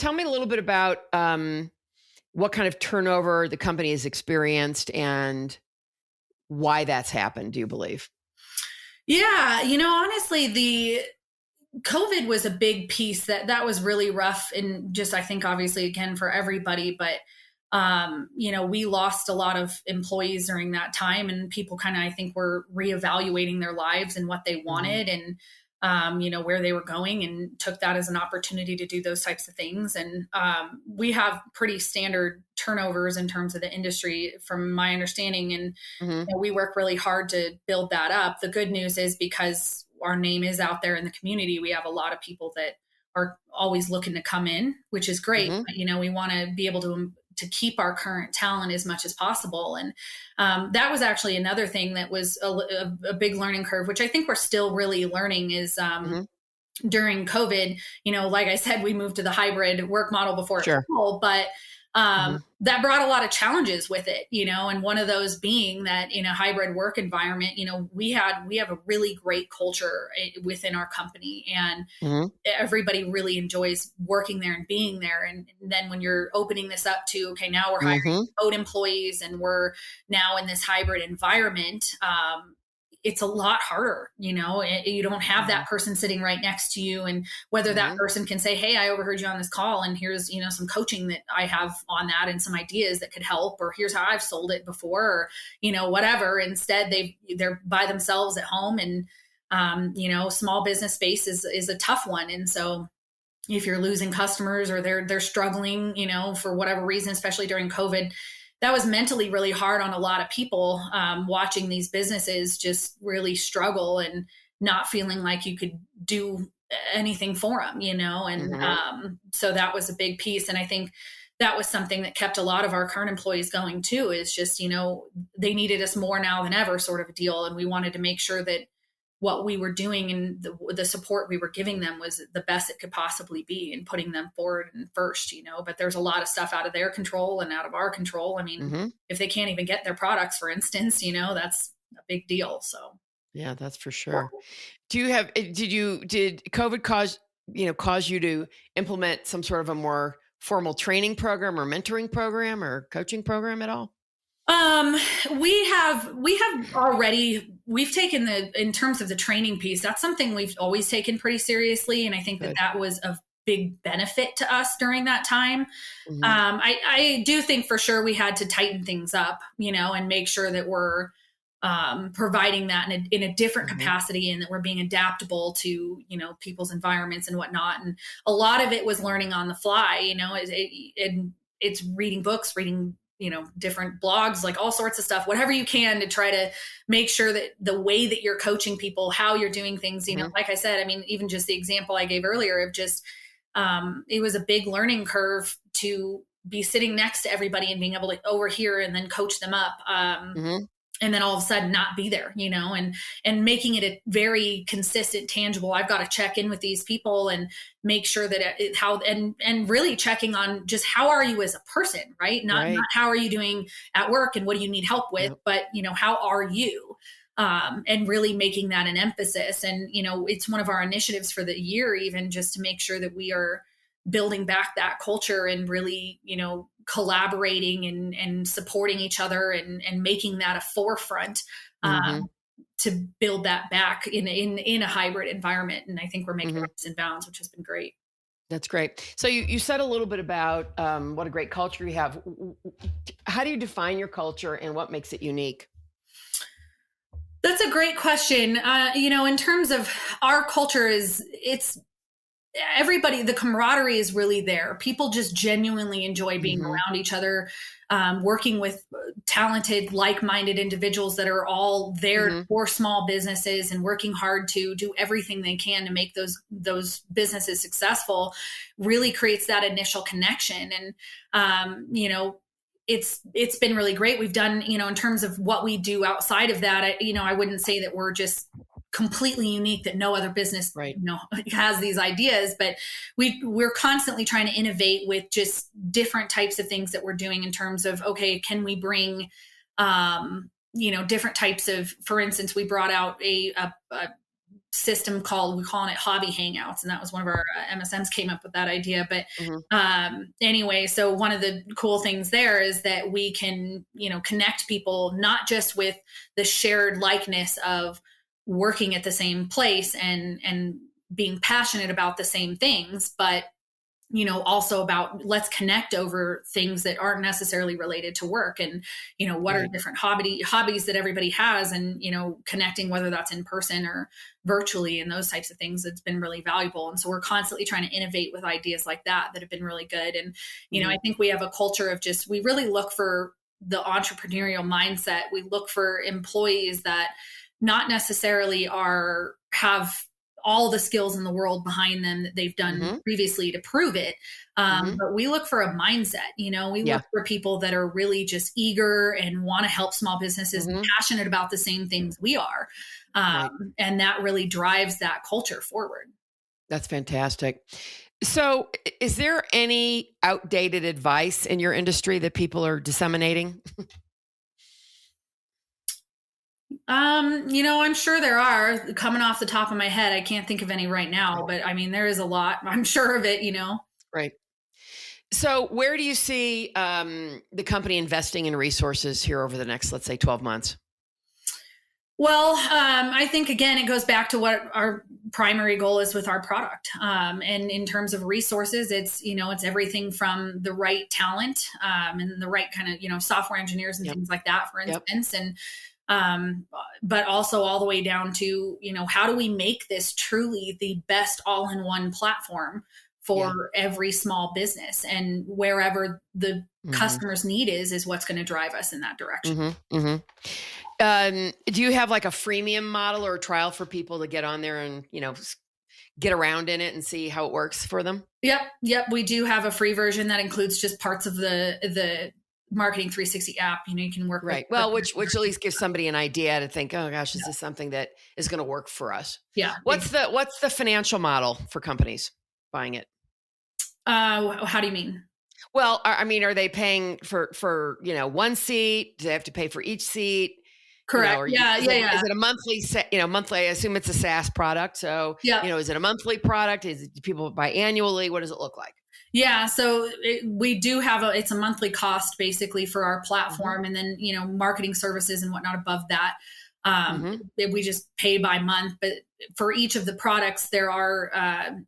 tell me a little bit about what kind of turnover the company has experienced and why that's happened, do you believe? Yeah, honestly, the COVID was a big piece that was really rough, and just I think obviously again for everybody, but we lost a lot of employees during that time, and people kind of I think were reevaluating their lives and what they Mhm. wanted, and where they were going, and took that as an opportunity to do those types of things. And we have pretty standard turnovers in terms of the industry, from my understanding, and Mhm. we work really hard to build that up. The good news is, because our name is out there in the community, we have a lot of people that are always looking to come in, which is great. Mhm. But, we want to be able to keep our current talent as much as possible. And that was actually another thing that was a big learning curve, which I think we're still really learning, is Mhm. during COVID, like I said, we moved to the hybrid work model before it Sure. full, but Mhm. that brought a lot of challenges with it, and one of those being that in a hybrid work environment, we have a really great culture within our company, and Mhm. everybody really enjoys working there and being there. And then when you're opening this up to, okay, now we're hiring Mhm. remote employees and we're now in this hybrid environment, it's a lot harder. You don't have Mhm. that person sitting right next to you, and whether that Mhm. person can say, hey, I overheard you on this call, and here's some coaching that I have on that and some ideas that could help, or here's how I've sold it before, or whatever. Instead, they're by themselves at home. And small business space is a tough one. And so if you're losing customers, or they're struggling, for whatever reason, especially during COVID, that was mentally really hard on a lot of people, watching these businesses just really struggle and not feeling like you could do anything for them, and Mhm. so that was a big piece. And I think that was something that kept a lot of our current employees going too, is just, they needed us more now than ever, sort of a deal. And we wanted to make sure that what we were doing and the support we were giving them was the best it could possibly be, and putting them forward and first, but there's a lot of stuff out of their control and out of our control. I mean, Mhm. if they can't even get their products, for instance, that's a big deal. So Yeah, that's for sure. Do you have did COVID cause you to implement some sort of a more formal training program or mentoring program or coaching program at all? um we have already, we've taken in terms of the training piece, that's something we've always taken pretty seriously. And I think that Good. that was of big benefit to us during that time. Mhm. I do think for sure we had to tighten things up, and make sure that we're providing that in a different Mhm. capacity, and that we're being adaptable to, people's environments and whatnot. And a lot of it was learning on the fly, it's reading books, reading, different blogs, like all sorts of stuff, whatever you can to try to make sure that the way that you're coaching people, how you're doing things, Mhm. like I said, I mean, even just the example I gave earlier of just, it was a big learning curve to be sitting next to everybody and being able to overhear and then coach them up. Mhm. And then all of a sudden not be there, and making it a very consistent, tangible, I've got to check in with these people and make sure that how, and really checking on just how are you as a person, right? Not Right. how are you doing at work and what do you need help with, Yep. but how are you? And really making that an emphasis. And it's one of our initiatives for the year, even just to make sure that we are building back that culture and really, collaborating and supporting each other, and making that a forefront, Mhm. to build that back in a hybrid environment. And I think we're making Mhm. leaps and bounds, which has been great. That's great. So you said a little bit about what a great culture you have. How do you define your culture and what makes it unique? That's a great question. In terms of our culture, it's everybody, the camaraderie is really there. People just genuinely enjoy being Mhm. around each other, working with talented, like-minded individuals that are all there Mhm. for small businesses and working hard to do everything they can to make those businesses successful. Really creates that initial connection. And it's been really great. We've done, in terms of what we do outside of that, I wouldn't say that we're just completely unique, that no other business, Right. has these ideas, but we're constantly trying to innovate with just different types of things that we're doing, in terms of, okay, can we bring different types of, for instance, we brought out a system called, we're calling it hobby hangouts. And that was one of our MSMs came up with that idea. But Mhm. anyway, so one of the cool things there is that we can, connect people not just with the shared likeness of working at the same place and being passionate about the same things, but also about let's connect over things that aren't necessarily related to work, and what are Right. different hobbies that everybody has, and connecting, whether that's in person or virtually, and those types of things. It's been really valuable, and so we're constantly trying to innovate with ideas like that have been really good. And I Mhm. think we have a culture of just, we really look for the entrepreneurial mindset. We look for employees that not necessarily have all the skills in the world behind them that they've done Mhm. previously to prove it. Mhm. But we look for a mindset. We Yeah. look for people that are really just eager and want to help small businesses, and Mhm. passionate about the same things we are. Right. And that really drives that culture forward. That's fantastic. So, is there any outdated advice in your industry that people are disseminating? I'm sure there are. Coming off the top of my head, I can't think of any right now, Right. but I mean, there is a lot. I'm sure of it. Right. So, where do you see the company investing in resources here over the next, let's say, 12 months? Well, I think again, it goes back to what our primary goal is with our product. And in terms of resources, it's everything from the right talent, and the right kind of software engineers and Yep. things like that, for Yep. instance, and but also all the way down to how do we make this truly the best all-in-one platform Yeah. for every small business, and wherever the Hmm. customer's need is what's going to drive us in that direction. Hmm. Hmm. Do you have like a freemium model or a trial for people to get on there and get around in it and see how it works for them? Yep, yep. We do have a free version that includes just parts of the Marketing 360 app. You can work with Right. Well, which at least gives somebody an idea to think, oh gosh, is yeah, this something that is going to work for us? yeah. What's the financial model for companies buying it? How do you mean? Well, I mean, are they paying for one seat? Do they have to pay for each seat? Correct. Or Yeah, is yeah, it yeah, is it a monthly? I assume it's a SaaS product. So yeah, is it a monthly product? Do people buy annually? What does it look like? yeah. So we do have it's a monthly cost basically for our Hmm. platform, and then marketing services and whatnot above that. Um, Hmm. we just pay by month, but for each of the products, there are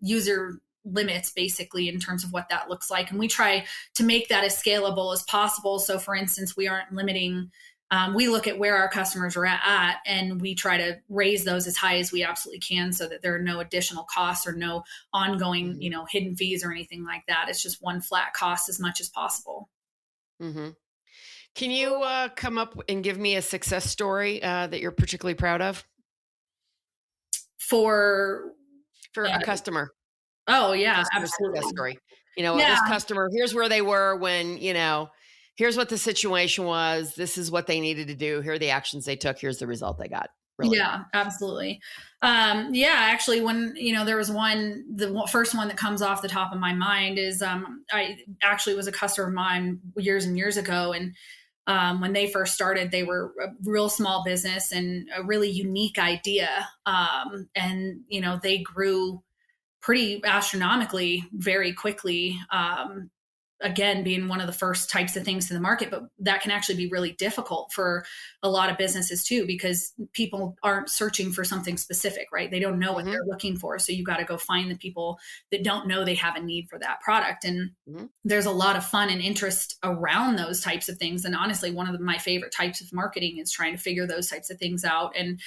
user limits basically in terms of what that looks like, and we try to make that as scalable as possible. So, for instance, we aren't limiting. We look at where our customers are at, and we try to raise those as high as we absolutely can, so that there are no additional costs or no ongoing, Hmm. hidden fees or anything like that. It's just one flat cost as much as possible. Hmm. Can you come up and give me a success story that you're particularly proud of For for a uh, customer? oh yeah, Customer success absolutely. story. Yeah, This customer, here's where they were when, here's what the situation was. This is what they needed to do. Here are the actions they took. Here's the result they got. Really. yeah, absolutely. Yeah, actually, when there was first one that comes off the top of my mind is I actually was a customer of mine years and years ago, and when they first started, they were a real small business and a really unique idea, and they grew pretty astronomically very quickly. Again, being one of the first types of things to the market, but that can actually be really difficult for a lot of businesses too, because people aren't searching for something specific, right? They don't know what Hmm. they're looking for. So you got to go find the people that don't know they have a need for that product. And Hmm. there's a lot of fun and interest around those types of things. And honestly, one of my favorite types of marketing is trying to figure those types of things out. And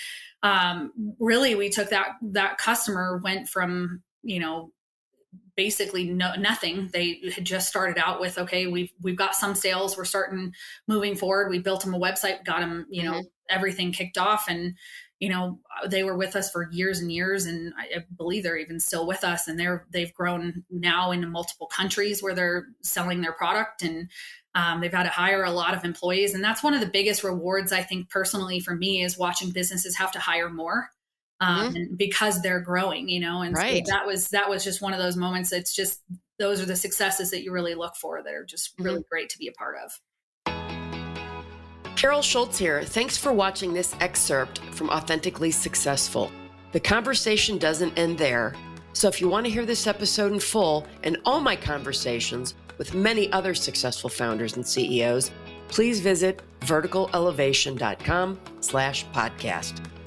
really, we took that customer went from basically nothing. They had just started out with, okay, we've got some sales, we're starting moving forward. We built them a website, got them Hmm. everything kicked off, and they were with us for years and years, and I believe they're even still with us, and they've grown now into multiple countries where they're selling their product, and they've had to hire a lot of employees. And that's one of the biggest rewards, I think, personally for me, is watching businesses have to hire more, Hmm. and because they're growing, and so Right. that was just one of those moments. It's just, those are the successes that you really look for, that are just Hmm. really great to be a part of. Carol Schultz here. Thanks for watching this excerpt from Authentically Successful. The conversation doesn't end there. So if you want to hear this episode in full and all my conversations with many other successful founders and CEOs, please visit verticalelevation.com/podcast.